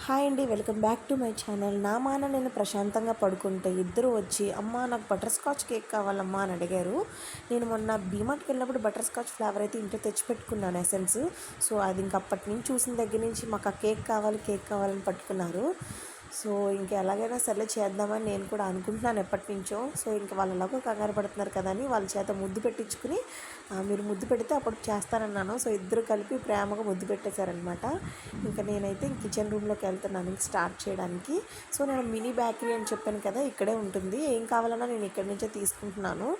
Hi అండి, welcome back to my channel. నా మాన నేను ప్రశాంతంగా పడుకుంటే ఇద్దరు వచ్చి అమ్మ నాకు బటర్ స్కాచ్ కేక్ కావాలమ్మా అని అడిగారు. నేను మొన్న బీమార్ట్కి వెళ్ళినప్పుడు బటర్ స్కాచ్ ఫ్లేవర్ అయితే ఇంట్లో తెచ్చిపెట్టుకున్నాను, ఎసెన్స్. సో అది ఇంక అప్పటి నుంచి చూసిన దగ్గర నుంచి మాకు ఆ కేక్ కావాలని పట్టుకున్నారు. సో ఇంకా ఎలాగైనా సరే చేద్దామని నేను కూడా అనుకుంటున్నాను ఎప్పటి నుంచో. సో ఇంకా వాళ్ళు ఎలాగో కంగారు పడుతున్నారు కదా అని వాళ్ళ చేత ముద్దు పెట్టించుకుని మీరు ముద్దు పెడితే అప్పుడు చేస్తానన్నాను. సో ఇద్దరు కలిపి ప్రేమగా ముద్దు పెట్టేశారనమాట. ఇంకా నేనైతే కిచెన్ రూమ్లోకి వెళ్తున్నాను ఇంక స్టార్ట్ చేయడానికి. సో నేను మినీ బేకరీ అని చెప్పాను కదా, ఇక్కడే ఉంటుంది. ఏం కావాలన్నా నేను ఇక్కడి నుంచే తీసుకుంటున్నాను.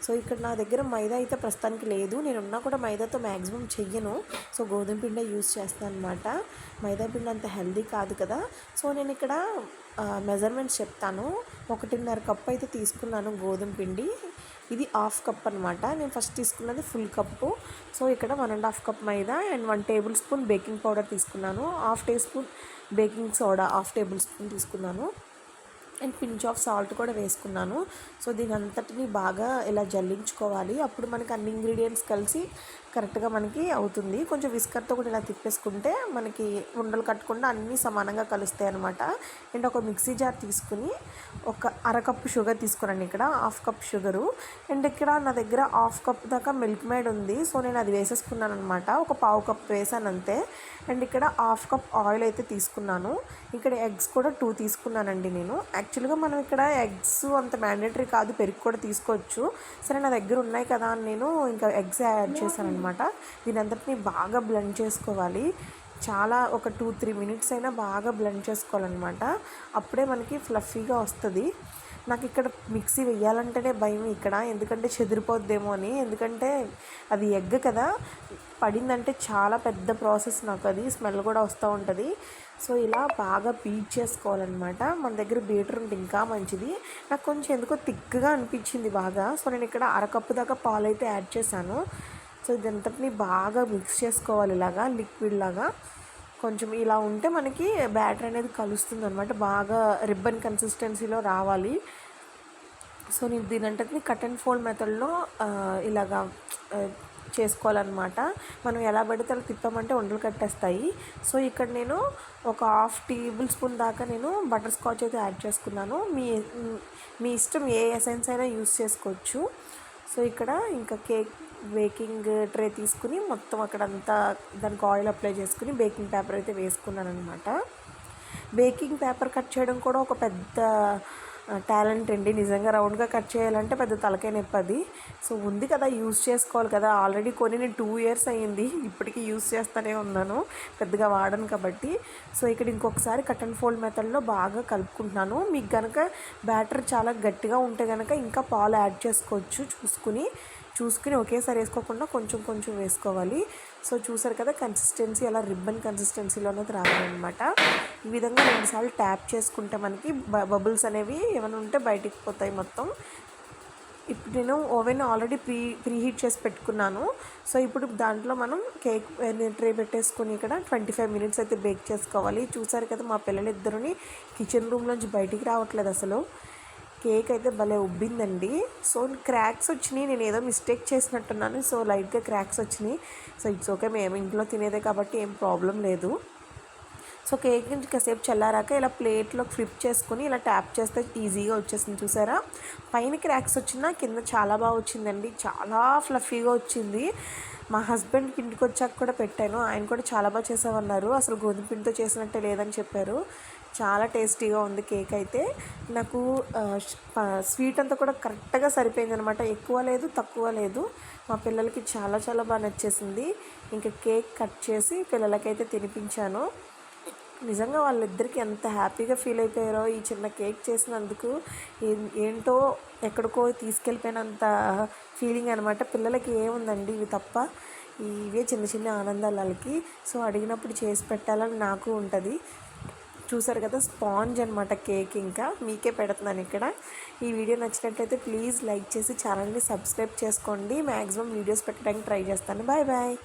సో ఇక్కడ నా దగ్గర మైదా అయితే ప్రస్తుతానికి లేదు. నేనున్నా కూడా మైదాతో మ్యాక్సిమం చెయ్యను. సో గోధుమ పిండే యూస్ చేస్తాను అనమాట. మైదా పిండి అంత హెల్దీ కాదు కదా. సో నేను ఇక్కడ మెజర్మెంట్స్ చెప్తాను. 1.5 కప్పు అయితే తీసుకున్నాను గోధుమ పిండి. ఇది హాఫ్ కప్ అనమాట. నేను ఫస్ట్ తీసుకున్నది ఫుల్ కప్పు. సో ఇక్కడ 1.5 కప్ మైదా and 1 tablespoon baking powder తీసుకున్నాను. Half teaspoon baking soda half tablespoon తీసుకున్నాను. అండ్ పించ్ ఆఫ్ సాల్ట్ కూడా వేసుకున్నాను. సో దీని అంతటిని బాగా ఇలా జల్లించుకోవాలి. అప్పుడు మనకి అన్ని ఇంగ్రీడియంట్స్ కలిసి కరెక్ట్గా మనకి అవుతుంది. కొంచెం విస్కర్తో కూడా ఇలా తిప్పేసుకుంటే మనకి ఉండలు కట్టకుండా అన్నీ సమానంగా కలుస్తాయి అనమాట. అండ్ ఒక మిక్సీ జార్ తీసుకుని ఒక అరకప్పు షుగర్ తీసుకున్నాను. ఇక్కడ హాఫ్ కప్ షుగరు. అండ్ ఇక్కడ నా దగ్గర హాఫ్ కప్ దాకా మిల్క్ మేడ్ ఉంది. సో నేను అది వేసేసుకున్నాను అనమాట. ఒక పావు కప్ వేసాను అంతే. అండ్ ఇక్కడ హాఫ్ కప్ ఆయిల్ అయితే తీసుకున్నాను. ఇక్కడ ఎగ్స్ కూడా 2 తీసుకున్నానండి నేను. యాక్చువల్గా మనం ఇక్కడ ఎగ్స్ అంత మ్యాండేటరీ కాదు, పెరుగు కూడా తీసుకోవచ్చు. సరే నా దగ్గర ఉన్నాయి కదా అని నేను ఇంకా ఎగ్స్ యాడ్ చేశాను అనమాట. దీని అంతటిని బాగా బ్లెండ్ చేసుకోవాలి. చాలా ఒక 2-3 మినిట్స్ అయినా బాగా బ్లెండ్ చేసుకోవాలన్నమాట. అప్పుడే మనకి ఫ్లఫీగా వస్తుంది. నాకు ఇక్కడ మిక్సీ వేయాలంటేనే భయం ఇక్కడ, ఎందుకంటే చెదిరిపోద్దేమో అని. ఎందుకంటే అది ఎగ్ కదా, పడిందంటే చాలా పెద్ద ప్రాసెస్. నాకు అది స్మెల్ కూడా వస్తూ ఉంటుంది. సో ఇలా బాగా బీట్ చేసుకోవాలన్నమాట. మన దగ్గర బీటర్ ఉంటే ఇంకా మంచిది. నాకు కొంచెం ఎందుకో థిక్గా అనిపించింది బాగా. సో నేను ఇక్కడ అరకప్పు దాకా పాలు అయితే యాడ్ చేశాను. సో ఇదంతటిని బాగా మిక్స్ చేసుకోవాలి ఇలాగా లిక్విడ్ లాగా. కొంచెం ఇలా ఉంటే మనకి బ్యాటర్ అనేది కలుస్తుంది అనమాట. బాగా రిబ్బన్ కన్సిస్టెన్సీలో రావాలి. సో నేను దీనంతటిని కట్ అండ్ ఫోల్డ్ మెథడ్లో ఇలాగా చేసుకోవాలన్నమాట. మనం ఎలా పడితే అలా తిప్పామంటే ఉండలు కట్టేస్తాయి. సో ఇక్కడ నేను ఒక హాఫ్ టేబుల్ స్పూన్ దాకా నేను బటర్ స్కాచ్ అయితే యాడ్ చేసుకున్నాను. మీ ఇష్టం ఏ ఎసెన్స్ అయినా యూస్ చేసుకోవచ్చు. సో ఇక్కడ ఇంకా కేక్ బేకింగ్ ట్రే తీసుకుని మొత్తం అక్కడంతా దానికి ఆయిల్ అప్లై చేసుకుని బేకింగ్ పేపర్ అయితే వేసుకున్నాను అనమాట. బేకింగ్ పేపర్ కట్ చేయడం కూడా ఒక పెద్ద టాలెంట్ అండి. నిజంగా రౌండ్గా కట్ చేయాలంటే పెద్ద తలకాయ నొప్పి అది. సో ఉంది కదా, యూస్ చేసుకోవాలి కదా. ఆల్రెడీ కొని నేను 2 ఇయర్స్ అయ్యింది, ఇప్పటికీ యూస్ చేస్తూనే ఉన్నాను, పెద్దగా వాడను కాబట్టి. సో ఇక్కడ ఇంకొకసారి కట్ అండ్ ఫోల్డ్ మెథడ్లో బాగా కలుపుకుంటున్నాను. మీకు కనుక బ్యాటర్ చాలా గట్టిగా ఉంటే కనుక ఇంకా పాలు యాడ్ చేసుకోవచ్చు. చూసుకుని ఒకేసారి వేసుకోకుండా కొంచెం కొంచెం వేసుకోవాలి. సో చూసారు కదా కన్సిస్టెన్సీ అలా రిబ్బన్ కన్సిస్టెన్సీలో అనేది రావాలన్నమాట. ఈ విధంగా 2 సార్లు ట్యాప్ చేసుకుంటే మనకి బబుల్స్ అనేవి ఏమైనా ఉంటే బయటికి పోతాయి మొత్తం. ఇప్పుడు నేను ఓవెన్ ఆల్రెడీ ప్రీహీట్ చేసి పెట్టుకున్నాను. సో ఇప్పుడు దాంట్లో మనం కేక్ ట్రే పెట్టేసుకొని ఇక్కడ 25 మినిట్స్ అయితే బేక్ చేసుకోవాలి. చూసారు కదా మా పిల్లలిద్దరిని కిచెన్ రూమ్లోంచి బయటికి రావట్లేదు అసలు. కేక్ అయితే భలే ఉబ్బిందండి. సో క్రాక్స్ వచ్చినాయి, నేను ఏదో మిస్టేక్ చేసినట్టున్నాను. సో లైట్గా క్రాక్స్ వచ్చినాయి. సో ఇట్స్ ఓకే, మేము ఇంట్లో తినేదే కాబట్టి ఏం ప్రాబ్లం లేదు. సో కేక్ నుంచి కాసేపు చల్లారాక ఇలా ప్లేట్లో ఫ్లిప్ చేసుకుని ఇలా ట్యాప్ చేస్తే ఈజీగా వచ్చేసింది. చూసారా, పైన క్రాక్స్ వచ్చినా కింద చాలా బాగా వచ్చిందండి. చాలా ఫ్లఫీగా వచ్చింది. మా హస్బెండ్కి ఇంటికి వచ్చాక కూడా పెట్టాను, ఆయన కూడా చాలా బాగా చేసామన్నారు. అసలు గోధుమ పిండితో చేసినట్టే లేదని చెప్పారు. చాలా టేస్టీగా ఉంది కేక్ అయితే. నాకు స్వీట్ అంతా కూడా కరెక్ట్గా సరిపోయింది అనమాట. ఎక్కువ లేదు తక్కువ లేదు. మా పిల్లలకి చాలా చాలా బాగా నచ్చేసింది. ఇంకా కేక్ కట్ చేసి పిల్లలకైతే తినిపించాను. నిజంగా వాళ్ళిద్దరికీ ఎంత హ్యాపీగా ఫీల్ అయిపోయారో ఈ చిన్న కేక్ చేసినందుకు. ఏంటో ఎక్కడికో తీసుకెళ్ళిపోయినంత ఫీలింగ్ అనమాట. పిల్లలకి ఏముందండి ఇవి తప్ప, ఇవే చిన్న చిన్న ఆనందాలు వాళ్ళకి. సో అడిగినప్పుడు చేసి పెట్టాలని నాకు ఉంటుంది. చూసారు కదా స్పాంజ్ అనమాట కేక్. ఇంకా మీకే పెడుతున్నాను ఇక్కడ. ఈ వీడియో నచ్చినట్లయితే ప్లీజ్ లైక్ చేసి ఛానల్ని సబ్స్క్రైబ్ చేసుకోండి. మ్యాక్సిమం వీడియోస్ పెట్టడానికి ట్రై చేస్తాను. Bye bye.